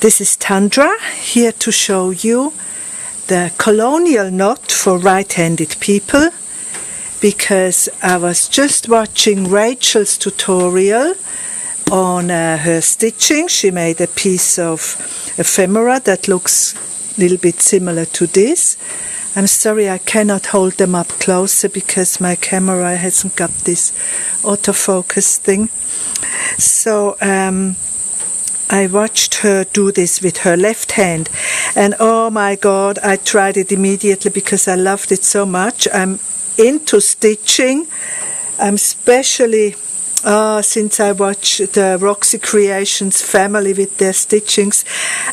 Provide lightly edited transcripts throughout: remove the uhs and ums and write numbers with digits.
This is Tandra, here to show you the Colonial Knot for right-handed people, because I was just watching Rachel's tutorial on her stitching. She made a piece of ephemera that looks a little bit similar to this. I'm sorry I cannot hold them up closer because my camera hasn't got this autofocus thing. So I watched her do this with her left hand, and oh my god, I tried it immediately because I loved it so much. I'm into stitching. I'm especially since I watched the Roxy Creations family with their stitchings,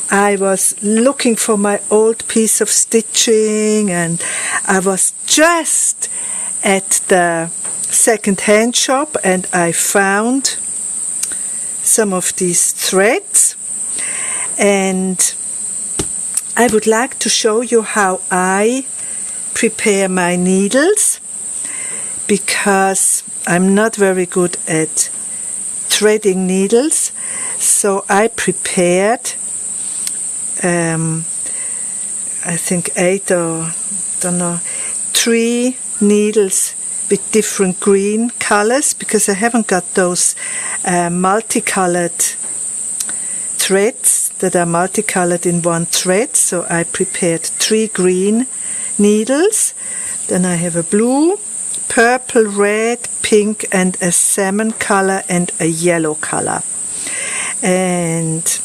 I was looking for my old piece of stitching, and I was just at the second-hand shop and I found some of these threads, and I would like to show you how I prepare my needles, because I'm not very good at threading needles. So I prepared I think 8 or don't know 3 needles with different green colors, because I haven't got those multicolored threads that are multicolored in one thread. So I prepared 3 green needles. Then I have a blue, purple, red, pink and a salmon color and a yellow color. And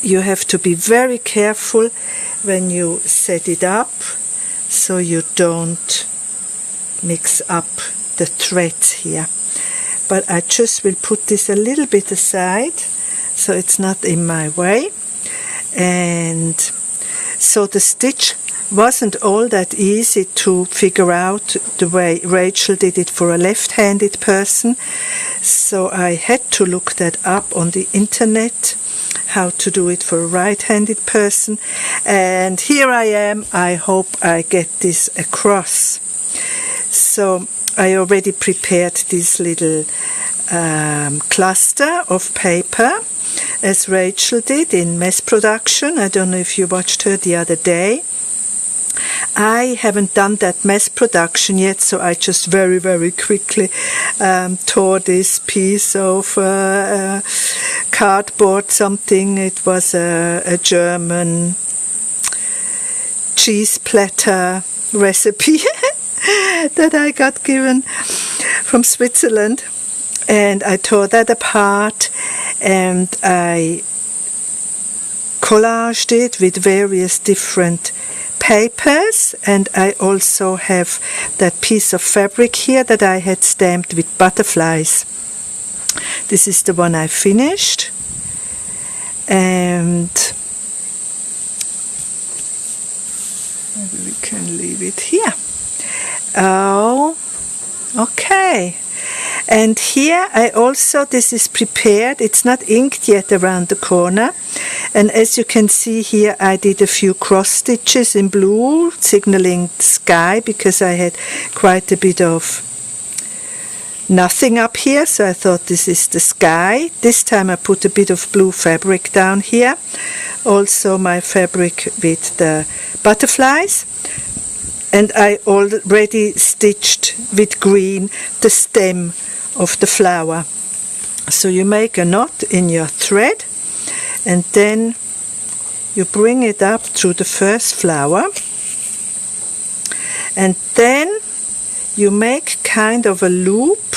you have to be very careful when you set it up so you don't mix up the threads here. But I just will put this a little bit aside so it's not in my way. And so the stitch wasn't all that easy to figure out the way Rachel did it for a left-handed person. So I had to look that up on the internet, how to do it for a right-handed person. And here I am. I hope I get this across. So I already prepared this little cluster of paper, as Rachel did in mass production. I don't know if you watched her the other day. I haven't done that mass production yet, so I just very, very quickly tore this piece of cardboard something. It was a German cheese platter recipe that I got given from Switzerland, and I tore that apart and I collaged it with various different papers. And I also have that piece of fabric here that I had stamped with butterflies. This is the one I finished, and maybe we can leave it here. Oh, okay. And here I also, this is prepared, it's not inked yet around the corner, and as you can see here I did a few cross stitches in blue signaling sky, because I had quite a bit of nothing up here, so I thought this is the sky. This time I put a bit of blue fabric down here, also my fabric with the butterflies. And I already stitched with green the stem of the flower. So you make a knot in your thread, and then you bring it up through the first flower, and then you make kind of a loop.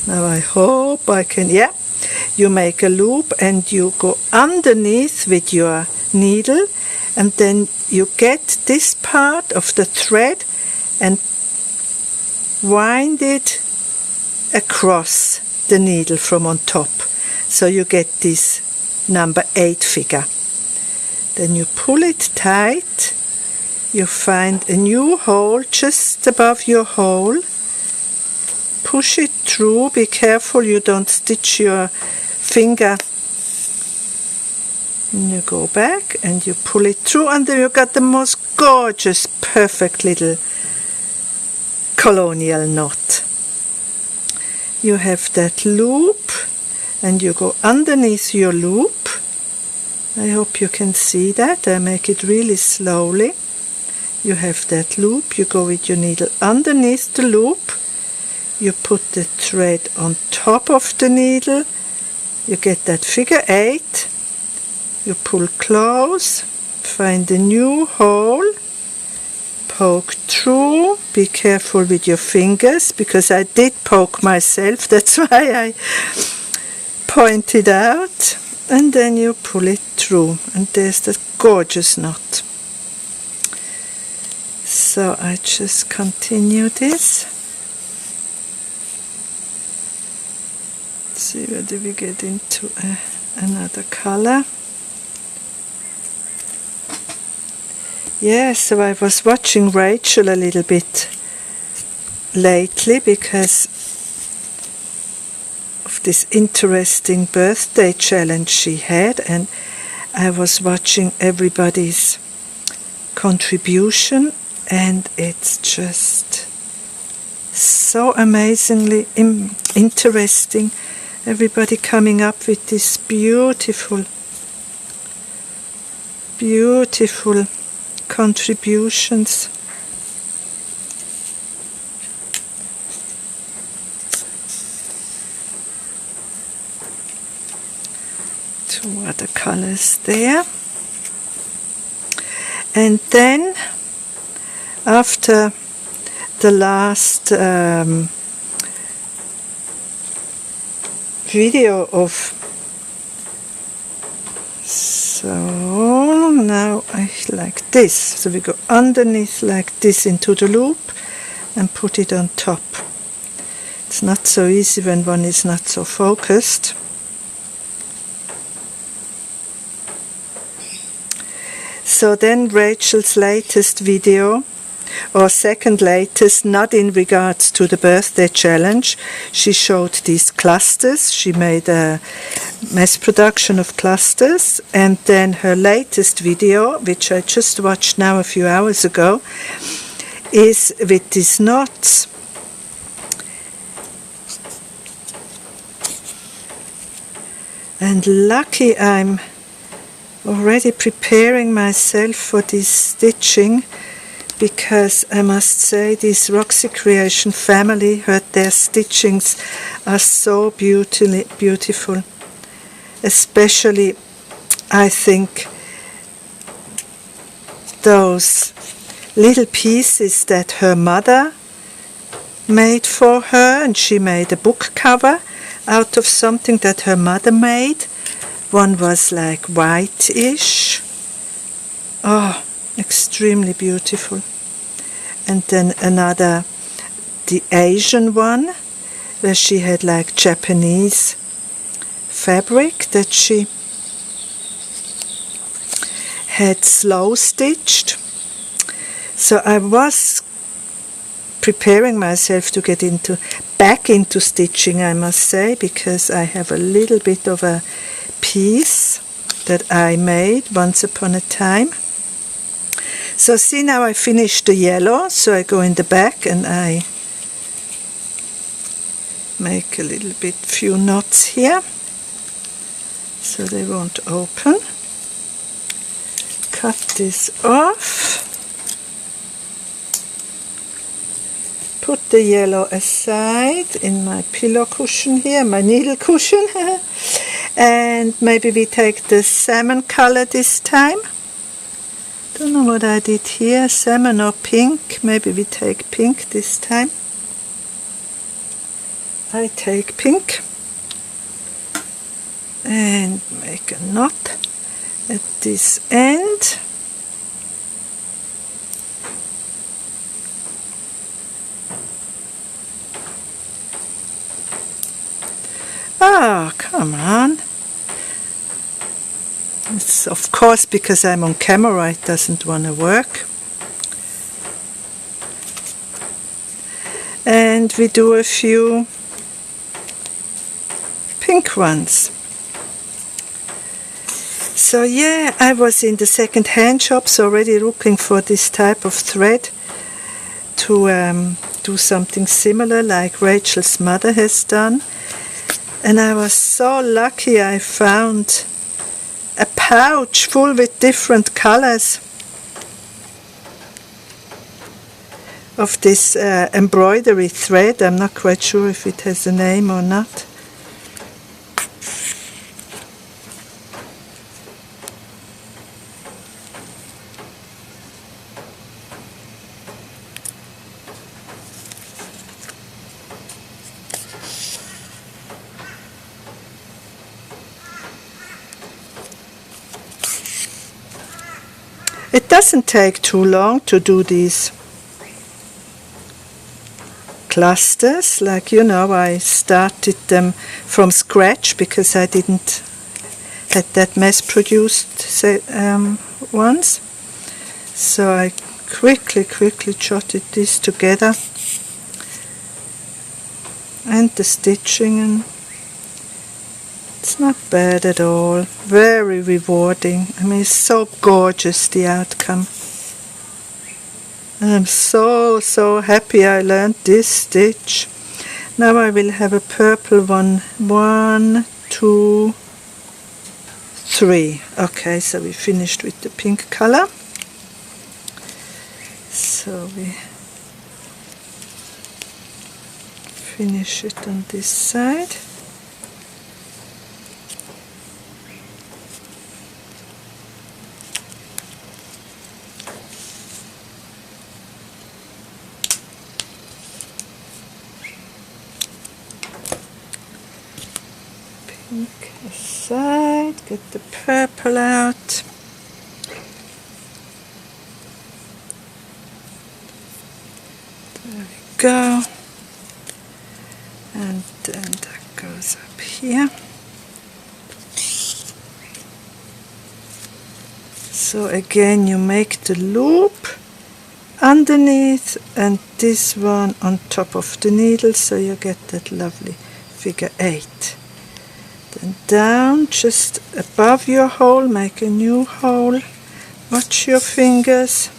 Now I hope I can, yeah. You make a loop and you go underneath with your needle, and then you get this part of the thread and wind it across the needle from on top. So you get this number 8 figure. Then you pull it tight. You find a new hole just above your hole. Push it through. Be careful you don't stitch your finger. And you go back and you pull it through, and then you got the most gorgeous, perfect little colonial knot. You have that loop, and you go underneath your loop, I hope you can see that. I make it really slowly. You have that loop, you go with your needle underneath the loop, you put the thread on top of the needle, you get that figure 8, you pull close, find a new hole, poke through, be careful with your fingers because I did poke myself, that's why I pointed out, and then you pull it through and there's that gorgeous knot. So I just continue this. Let's see whether we get into another color. Yeah, so I was watching Rachel a little bit lately because of this interesting birthday challenge she had, and I was watching everybody's contribution, and it's just so amazingly interesting. Everybody coming up with these beautiful contributions. Two other colors there. And then after the last video of, so now I like this, so we go underneath like this into the loop and put it on top. It's not so easy when one is not so focused. So then Rachel's latest video, or second latest, not in regards to the birthday challenge, she showed these clusters. She made a mass production of clusters, and then her latest video, which I just watched now a few hours ago, is with these knots. And lucky I'm already preparing myself for this stitching, because I must say this Roxy Creation family, their stitchings are so beautiful. Especially, I think, those little pieces that her mother made for her, and she made a book cover out of something that her mother made. One was like whitish. Oh, extremely beautiful. And then another, the Asian one, where she had like Japanese fabric that she had slow stitched. So I was preparing myself to get back into stitching, I must say, because I have a little bit of a piece that I made once upon a time. So see, now I finished the yellow, so I go in the back and I make a little bit, few knots here, so they won't open. Cut this off. Put the yellow aside in my pillow cushion here, my needle cushion. And maybe we take the salmon color this time. Don't know what I did here, salmon or pink. Maybe we take pink this time. I take pink and make a knot at this end. Oh, come on. It's, of course, because I'm on camera, it doesn't want to work. And we do a few pink ones. So yeah, I was in the second-hand shops already looking for this type of thread to do something similar like Rachel's mother has done. And I was so lucky I found a pouch full with different colors of this embroidery thread. I'm not quite sure if it has a name or not. It doesn't take too long to do these clusters, like, you know, I started them from scratch because I didn't had that mass-produced ones. So I quickly jotted this together, and the stitching, and it's not bad at all. Very rewarding. I mean, it's so gorgeous, the outcome. And I'm so happy I learned this stitch. Now I will have a purple one. 1, 2, 3. Okay, so we finished with the pink color. So we finish it on this side. Pink aside, get the purple out. There we go. And then that goes up here. So again, you make the loop underneath and this one on top of the needle, so you get that lovely figure 8. Then down just above your hole, make a new hole, watch your fingers,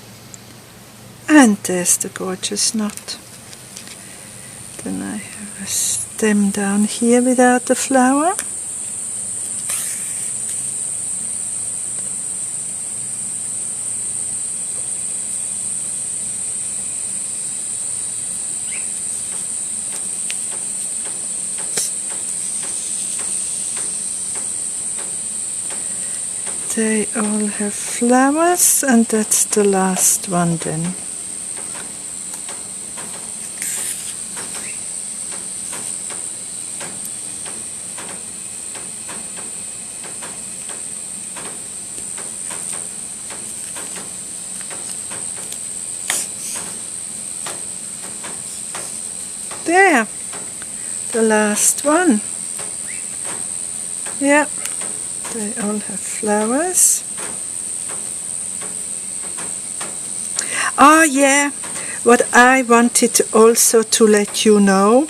and there's the gorgeous knot. Then I have a stem down here without the flower. They all have flowers, and that's the last one then. There, the last one. Yeah. They all have flowers. Oh yeah, what I wanted also to let you know,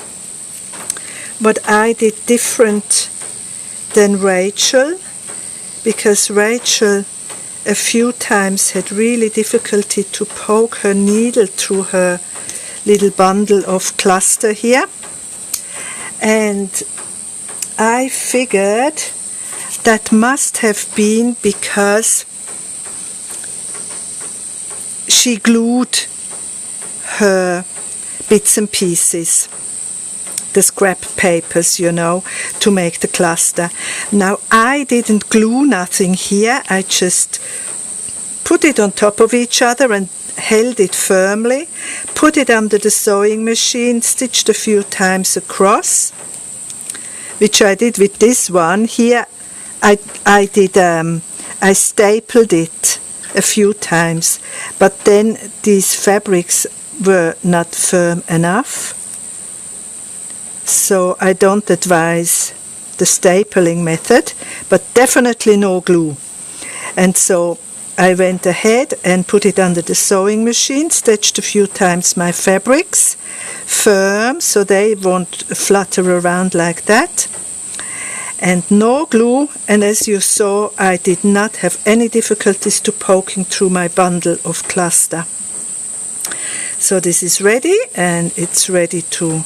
what I did different than Rachel, because Rachel a few times had really difficulty to poke her needle through her little bundle of cluster here, and I figured that must have been because she glued her bits and pieces, the scrap papers, you know, to make the cluster. Now I didn't glue nothing here, I just put it on top of each other and held it firmly, put it under the sewing machine, stitched a few times across, which I did with this one. Here I stapled it a few times, but then these fabrics were not firm enough, so I don't advise the stapling method, but definitely no glue. And so I went ahead and put it under the sewing machine, stitched a few times my fabrics firm so they won't flutter around like that, and no glue, and as you saw I did not have any difficulties to poking through my bundle of cluster. So this is ready, and it's ready to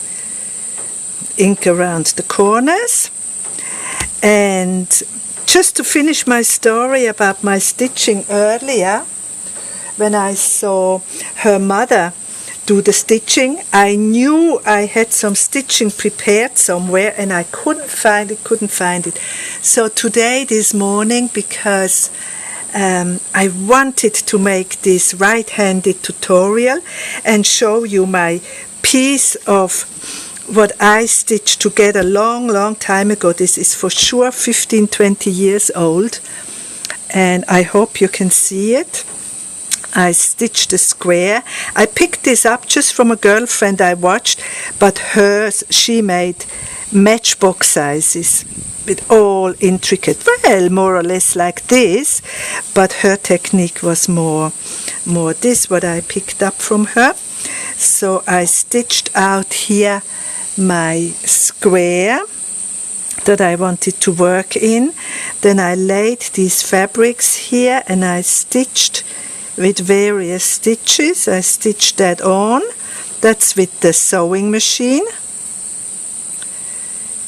ink around the corners. And just to finish my story about my stitching earlier, when I saw her mother do the stitching, I knew I had some stitching prepared somewhere and I couldn't find it. So today, this morning, because I wanted to make this right-handed tutorial and show you my piece of what I stitched together long time ago. This is for sure 15-20 years old, and I hope you can see it. I stitched a square. I picked this up just from a girlfriend I watched, but hers, she made matchbox sizes with all intricate, well, more or less like this, but her technique was more this, what I picked up from her. So I stitched out here my square that I wanted to work in. Then I laid these fabrics here and I stitched with various stitches. I stitched that on. That's with the sewing machine.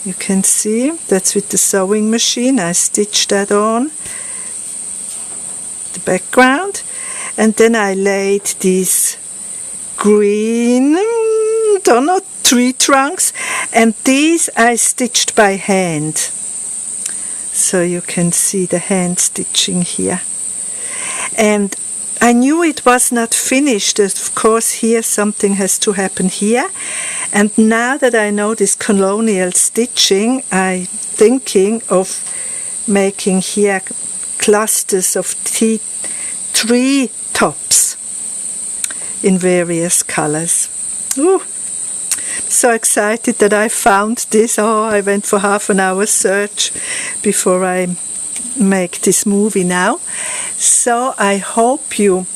You can see that's with the sewing machine. I stitched that on the background, and then I laid these green, don't know, tree trunks, and these I stitched by hand. So you can see the hand stitching here. And I knew it was not finished. Of course, here something has to happen here. And now that I know this colonial stitching, I'm thinking of making here clusters of tree tops in various colors. Ooh, so excited that I found this. Oh, I went for half an hour search before I make this movie now. So I hope you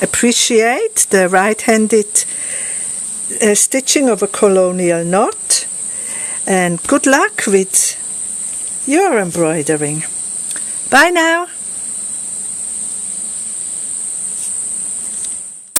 appreciate the right-handed stitching of a colonial knot, and good luck with your embroidering. Bye now.